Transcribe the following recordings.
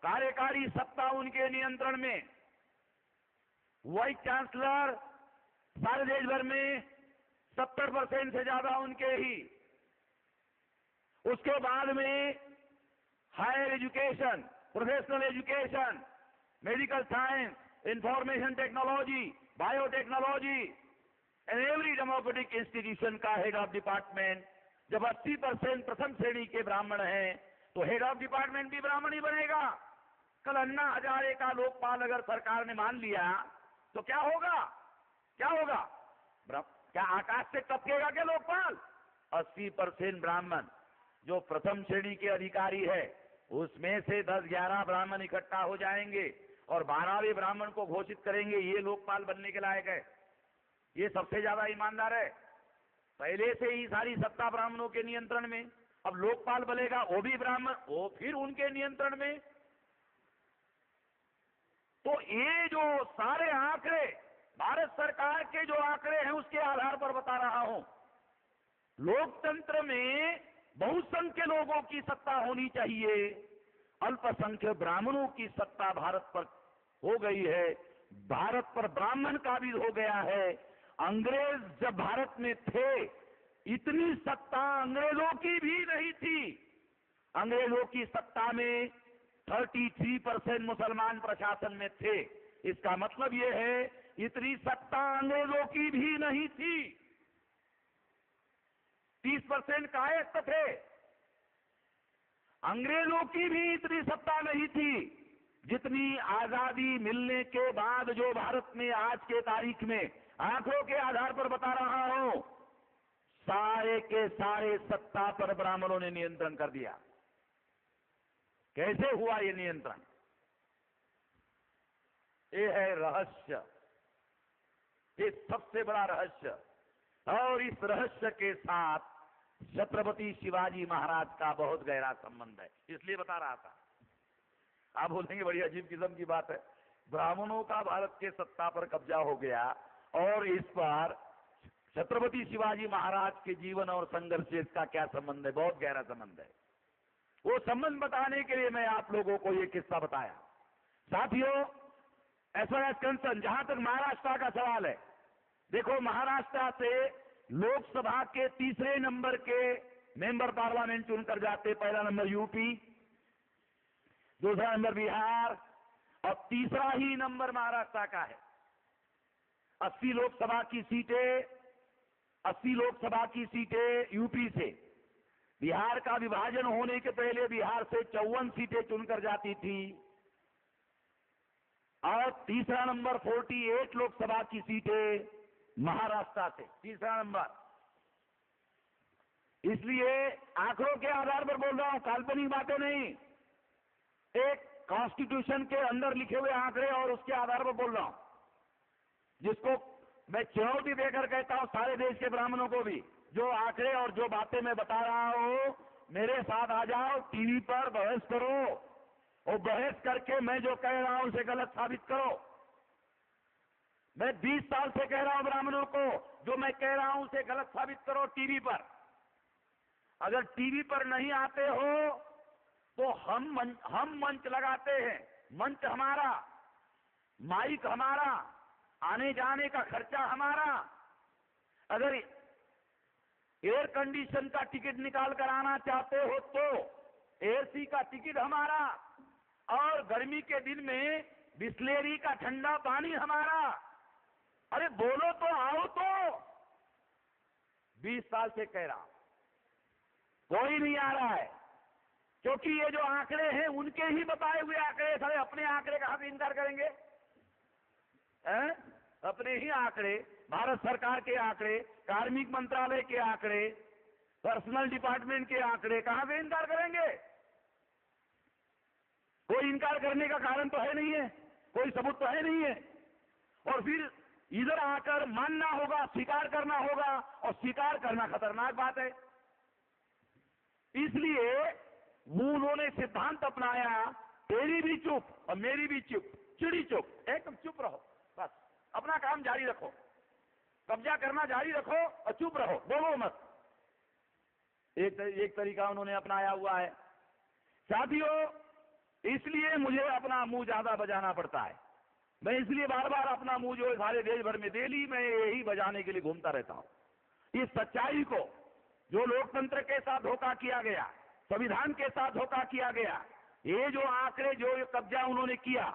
कार्यकारी सत्ता उनके नियंत्रण में, वाइस चांसलर सारे देश भर में 70% से ज्यादा उनके ही। उसके बाद में higher education, professional education, medical science, information technology, biotechnology and every democratic institution का हेड ऑफ डिपार्टमेंट। जब 80% प्रथम श्रेणी के ब्राह्मण हैं तो हेड ऑफ डिपार्टमेंट भी ब्राह्मण ही बनेगा। कल अन्ना हजारे का लोकपाल अगर सरकार ने मान लिया तो क्या होगा? क्या होगा? क्या आकाश से टपकेगा क्या लोकपाल? 80% ब्राह्मण जो प्रथम श्रेणी के अधिकारी है उसमें से 10-11 ब्राह्मण इकट्ठा हो जाएंगे और 12वें ब्राह्मण को घोषित करेंगे ये लोकपाल बनने के लायक है, ये सबसे ज्यादा ईमानदार है। पहले से ही सारी सत्ता ब्राह्मणों के नियंत्रण में, अब लोकपाल बनेगा वो भी ब्राह्मण, वो फिर उनके नियंत्रण में। तो ये जो सारे आंकड़े भारत सरकार के जो आंकड़े हैं उसके आधार पर बता रहा हूं। लोकतंत्र में बहुसंख्य लोगों की सत्ता होनी चाहिए, अल्पसंख्यक ब्राह्मणों की सत्ता भारत पर हो गई है, भारत पर ब्राह्मण काबिज हो गया है। अंग्रेज जब भारत में थे इतनी सत्ता अंग्रेजों की भी नहीं थी। अंग्रेजों की सत्ता में 33% मुसलमान प्रशासन में थे। इसका मतलब यह है इतनी सत्ता अंग्रेजों की भी नहीं थी। 30% कायस्थ थे। अंग्रेजों की भी इतनी सत्ता नहीं थी जितनी आजादी मिलने के बाद जो भारत में आज के तारीख में आंकड़ों के आधार पर बता रहा हूं, सारे के सारे सत्ता पर ब्राह्मणों ने नियंत्रण कर दिया। कैसे हुआ ये नियंत्रण? ये है रहस्य, ये सबसे बड़ा रहस्य। और इस रहस्य के साथ छत्रपति शिवाजी महाराज का बहुत गहरा संबंध है, इसलिए बता रहा था। आप बोलेंगे बड़ी अजीब किस्म की बात है, ब्राह्मणों का भारत के सत्ता पर कब्जा हो गया और इस पर छत्रपति शिवाजी महाराज के जीवन और संघर्ष से इसका क्या संबंध है? बहुत गहरा संबंध है। वो संबंध बताने के लिए मैं आप लोगों को ये किस्सा बताया। साथियों, एज फार एज कंसर्न, जहां तक महाराष्ट्र का सवाल है, देखो महाराष्ट्र से लोकसभा के तीसरे नंबर के मेंबर पार्लियामेंट चुनकर जाते। पहला नंबर यूपी, दूसरा नंबर बिहार और तीसरा ही नंबर महाराष्ट्र का है। 80 लोकसभा की सीटें यूपी से। बिहार का विभाजन होने के पहले बिहार से 54 सीटें चुनकर जाती थी और तीसरा नंबर 48 लोकसभा की सीटें महाराष्ट्र से, तीसरा नंबर। इसलिए आंकड़ों के आधार पर बोल रहा हूं, काल्पनिक बातें नहीं, एक कॉन्स्टिट्यूशन के अंदर लिखे हुए आंकड़े और उसके आधार पर बोल रहा हूं, जिसको मैं चुनौती देकर कहता हूं सारे देश के ब्राह्मणों को भी, जो आंकड़े और जो बातें मैं बता रहा हूं मेरे साथ आ जाओ, टीवी पर बहस करो और बहस करके मैं जो कह रहा हूं उसे गलत साबित करो। मैं 20 साल से कह रहा हूं ब्राह्मणों को, जो मैं कह रहा हूं उसे गलत साबित करो टीवी पर। अगर टीवी पर नहीं आते हो तो हम मंच लगाते हैं, मंच हमारा, माइक हमारा, आने जाने का खर्चा हमारा। अगर एयर कंडीशन का टिकट निकाल कर आना चाहते हो तो एसी का टिकट हमारा, और गर्मी के दिन में बिस्लेरी का ठंडा पानी हमारा। अरे बोलो तो, आओ तो। 20 साल से कह रहा, कोई नहीं आ रहा है, क्योंकि ये जो आंकड़े हैं उनके ही बताए हुए आंकड़े, सारे अपने आंकड़े कहां से इनकार करेंगे? अपने ही आंकड़े, भारत सरकार के आंकड़े, कार्मिक मंत्रालय के आंकड़े, पर्सनल डिपार्टमेंट के आंकड़े, कहां से इनकार करेंगे? कोई इनकार करने का कारण तो है नहीं है, कोई सबूत तो है नहीं है। और फिर इधर आकर मानना होगा, स्वीकार करना होगा, और स्वीकार करना खतरनाक बात है। इसलिए उन्होंने सिद्धांत अपनाया, तेरी भी चुप और मेरी भी चुप, चिड़ी चुप, एकदम चुप रहो, बस अपना काम जारी रखो, कब्जा करना जारी रखो और चुप रहो, बोलो मत। एक तरीका उन्होंने अपनाया हुआ है। साथियों, इसलिए मुझे अपना मुंह ज्यादा बजाना पड़ता है। मैं इसलिए बार बार अपना मुंह जो है सारे देश भर में डेली मैं यही बजाने के लिए घूमता रहता हूं। इस सच्चाई को, जो लोकतंत्र के साथ धोखा किया गया, संविधान के साथ धोखा किया गया, ये जो आंकड़े, जो कब्जा उन्होंने किया,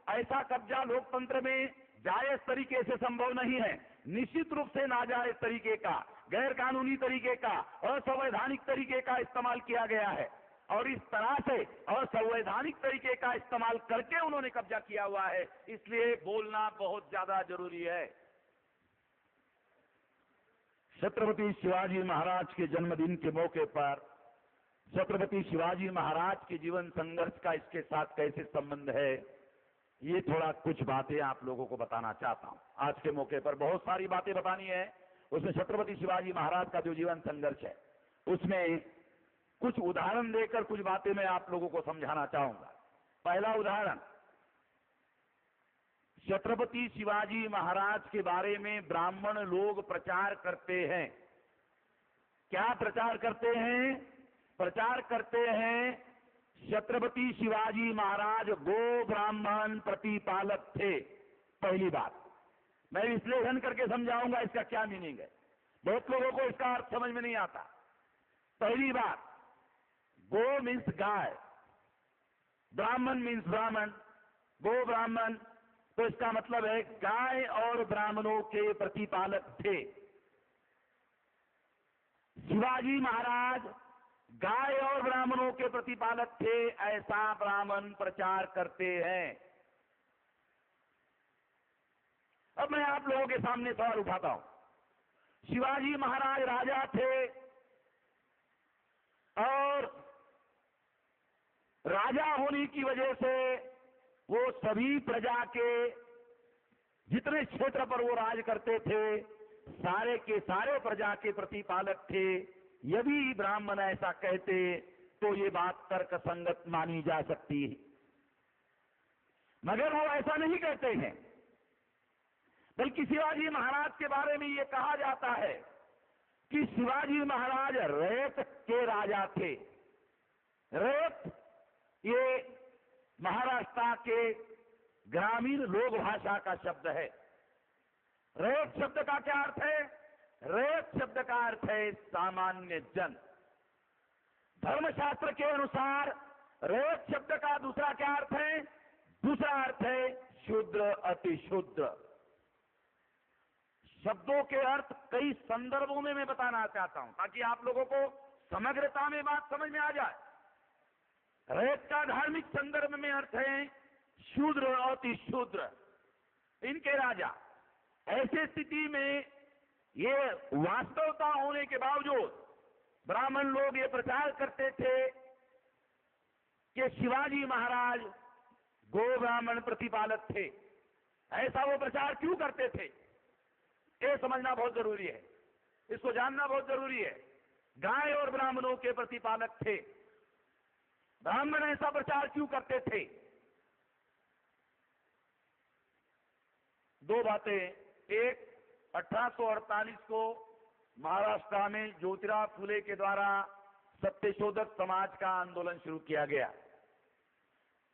ऐसा कब्जा लोकतंत्र में जायज तरीके से संभव नहीं है। निश्चित रूप से नाजायज तरीके का, गैर कानूनी तरीके का, असंवैधानिक तरीके का इस्तेमाल किया गया है। और इस तरह से असंवैधानिक तरीके का इस्तेमाल करके उन्होंने कब्जा किया हुआ है। इसलिए बोलना बहुत ज्यादा जरूरी है। छत्रपति शिवाजी महाराज के जन्मदिन के मौके पर छत्रपति शिवाजी महाराज के जीवन संघर्ष का इसके साथ कैसे संबंध है, ये थोड़ा कुछ बातें आप लोगों को बताना चाहता हूं। आज के मौके पर बहुत सारी बातें बतानी है। उसमें छत्रपति शिवाजी महाराज का जो जीवन संघर्ष है, उसमें कुछ उदाहरण देकर कुछ बातें मैं आप लोगों को समझाना चाहूंगा। पहला उदाहरण, छत्रपति शिवाजी महाराज के बारे में ब्राह्मण लोग प्रचार करते हैं। क्या प्रचार करते हैं? प्रचार करते हैं छत्रपति शिवाजी महाराज गो ब्राह्मण प्रतिपालक थे। पहली बात मैं विश्लेषण करके समझाऊंगा इसका क्या मीनिंग है। बहुत लोगों को इसका अर्थ समझ में नहीं आता। पहली बात, गो मीन्स गाय, ब्राह्मण मीन्स ब्राह्मण, गो ब्राह्मण, तो इसका मतलब है गाय और ब्राह्मणों के प्रतिपालक थे। शिवाजी महाराज गाय और ब्राह्मणों के प्रतिपालक थे, ऐसा ब्राह्मण प्रचार करते हैं। अब मैं आप लोगों के सामने सवाल उठाता हूं। शिवाजी महाराज राजा थे और राजा होने की वजह से वो सभी प्रजा के जितने क्षेत्र पर वो राज करते थे, सारे के सारे प्रजा के प्रतिपालक थे। यदि ब्राह्मण ऐसा कहते तो ये बात तर्क संगत मानी जा सकती है, मगर वो ऐसा नहीं कहते हैं। बल्कि शिवाजी महाराज के बारे में ये कहा जाता है कि शिवाजी महाराज रैत के राजा थे। रैत ये महाराष्ट्र के ग्रामीण लोक भाषा का शब्द है। रैत शब्द का क्या अर्थ है? रैत शब्द का अर्थ है सामान्य जन। धर्मशास्त्र के अनुसार रैत शब्द का दूसरा क्या अर्थ है? दूसरा अर्थ है शूद्र, अति शूद्र। शब्दों के अर्थ कई संदर्भों में मैं बताना चाहता हूं ताकि आप लोगों को समग्रता में बात समझ में आ जाए। रैत का धार्मिक संदर्भ में अर्थ है शूद्र, अति शूद्र, इनके राजा। ऐसी स्थिति में ये वास्तवता होने के बावजूद ब्राह्मण लोग ये प्रचार करते थे कि शिवाजी महाराज गो ब्राह्मण प्रतिपालक थे। ऐसा वो प्रचार क्यों करते थे, ये समझना बहुत जरूरी है, इसको जानना बहुत जरूरी है। गाय और ब्राह्मणों के प्रतिपालक थे। ब्राह्मण ऐसा प्रचार क्यों करते थे? दो बातें। एक, 1848 को महाराष्ट्र में ज्योतिराव फुले के द्वारा सत्यशोधक समाज का आंदोलन शुरू किया गया।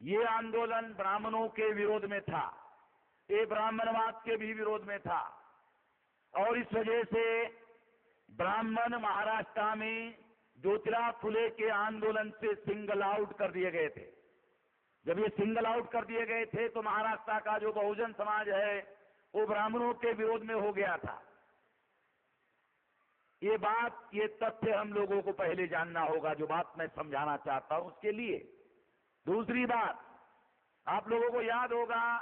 ये आंदोलन ब्राह्मणों के विरोध में था, ये ब्राह्मणवाद के भी विरोध में था, और इस वजह से ब्राह्मण महाराष्ट्र में ज्योतिराव फुले के आंदोलन से सिंगल आउट कर दिए गए थे। जब ये सिंगल आउट कर दिए गए थे तो महाराष्ट्र का जो बहुजन समाज है वो ब्राह्मणों के विरोध में हो गया था। ये बात, ये तथ्य हम लोगों को पहले जानना होगा, जो बात मैं समझाना चाहता हूं उसके लिए। दूसरी बात, आप लोगों को याद होगा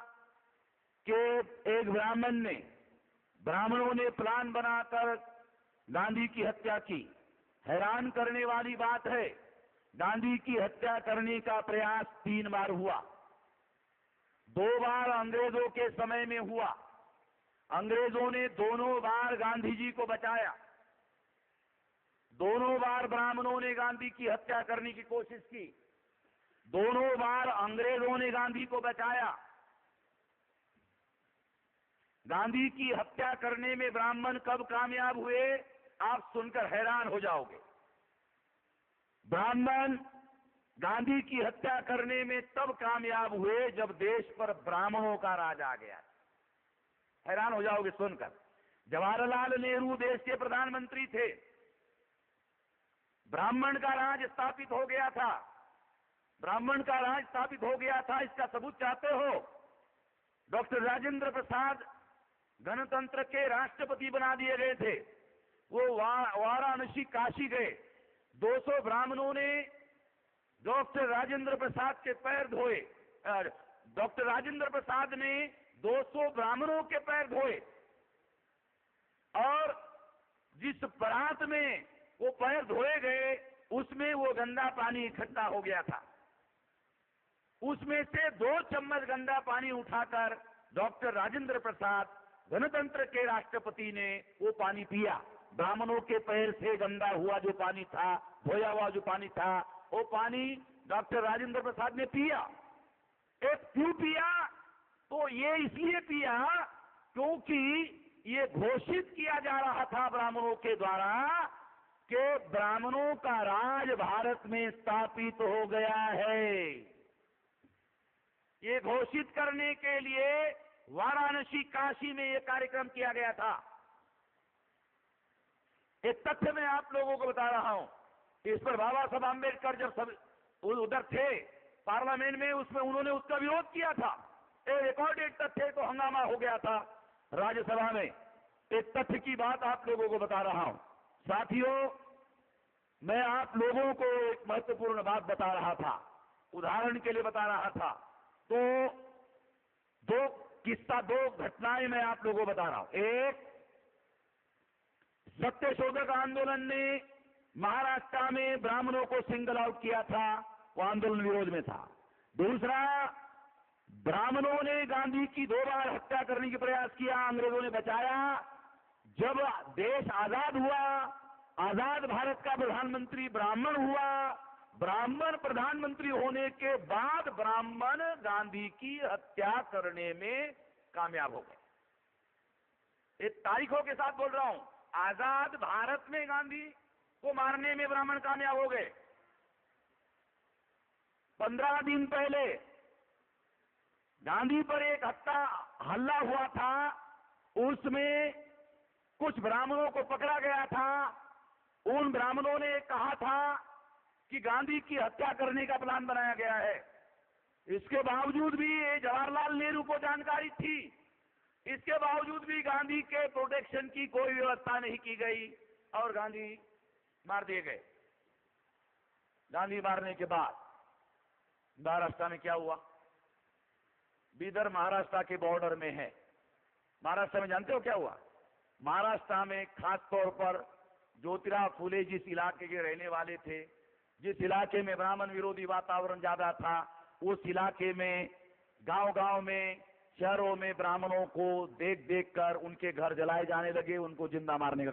कि एक ब्राह्मणों ने प्लान बनाकर गांधी की हत्या की। हैरान करने वाली बात है, गांधी की हत्या करने का प्रयास 3 बार हुआ। 2 बार अंग्रेजों के समय में हुआ। अंग्रेजों ने दोनों बार गांधी जी को बचाया। दोनों बार ब्राह्मणों ने गांधी की हत्या करने की कोशिश की। दोनों बार अंग्रेजों ने गांधी को बचाया। गांधी की हत्या करने में ब्राह्मण कब कामयाब हुए, आप सुनकर हैरान हो जाओगे। ब्राह्मण गांधी की हत्या करने में तब कामयाब हुए जब देश पर ब्राह्मणों का राज आ गया। हैरान हो जाओगे सुनकर। जवाहरलाल नेहरू देश के प्रधानमंत्री थे, ब्राह्मण का राज स्थापित हो गया था, ब्राह्मण का राज स्थापित हो गया था। इसका सबूत चाहते हो? डॉक्टर राजेंद्र प्रसाद गणतंत्र के राष्ट्रपति बना दिए गए थे। वो वाराणसी काशी गए, 200 ब्राह्मणों ने डॉक्टर राजेंद्र प्रसाद के पैर धोए। डॉक्टर राजेंद्र प्रसाद ने 200 ब्राह्मणों के पैर धोए और जिस परात में वो पैर धोए गए उसमें वो गंदा पानी इकट्ठा हो गया था। उसमें से 2 चम्मच गंदा पानी उठाकर डॉक्टर राजेंद्र प्रसाद गणतंत्र के राष्ट्रपति ने वो पानी पिया। ब्राह्मणों के पैर से गंदा हुआ जो पानी था, धोया हुआ जो पानी था, वो पानी डॉक्टर राजेंद्र प्रसाद ने पिया। क्यों पिया? तो ये इसलिए पिया क्योंकि ये घोषित किया जा रहा था ब्राह्मणों के द्वारा कि ब्राह्मणों का राज भारत में स्थापित हो गया है। ये घोषित करने के लिए वाराणसी काशी में ये कार्यक्रम किया गया था। एक तथ्य मैं आप लोगों को बता रहा हूं। इस पर बाबा साहब आंबेडकर जब सब उधर थे पार्लियामेंट में, उसमें उन्होंने उसका विरोध किया था। एक रिकॉर्डेड तथ्य तो हंगामा हो गया था राज्यसभा में। एक तथ्य की बात आप लोगों को बता रहा हूं। साथियों, मैं आप लोगों को एक महत्वपूर्ण बात बता रहा था, उदाहरण के लिए बता रहा था। तो दो घटनाएं मैं आप लोगों को बता रहा हूं। एक, सत्यशोधक आंदोलन ने महाराष्ट्र में ब्राह्मणों को सिंगल आउट किया था, वो आंदोलन विरोध में था। दूसरा, ब्राह्मणों ने गांधी की 2 बार हत्या करने की प्रयास किया, अंग्रेजों ने बचाया। जब देश आजाद हुआ, आजाद भारत का प्रधानमंत्री ब्राह्मण हुआ। ब्राह्मण प्रधानमंत्री होने के बाद ब्राह्मण गांधी की हत्या करने में कामयाब हो गए। एक तारीखों के साथ बोल रहा हूं। आजाद भारत में गांधी को मारने में ब्राह्मण कामयाब हो गए। 15 दिन पहले गांधी पर एक हल्ला हुआ था, उसमें कुछ ब्राह्मणों को पकड़ा गया था। उन ब्राह्मणों ने कहा था कि गांधी की हत्या करने का प्लान बनाया गया है। इसके बावजूद भी जवाहरलाल नेहरू को जानकारी थी, इसके बावजूद भी गांधी के प्रोटेक्शन की कोई व्यवस्था नहीं की गई और गांधी मार दिए गए। गांधी मारने के बाद महाराष्ट्र में क्या हुआ? बीदर महाराष्ट्र के बॉर्डर में है। महाराष्ट्र में जानते हो क्या हुआ? महाराष्ट्र में खास तौर पर ज्योतिराव फुले जिस इलाके के रहने वाले थे, जिस इलाके में ब्राह्मण विरोधी वातावरण ज्यादा था, उस इलाके में गांव-गांव में, शहरों में ब्राह्मणों को देख देख कर उनके घर जलाए जाने लगे, उनको जिंदा मारने का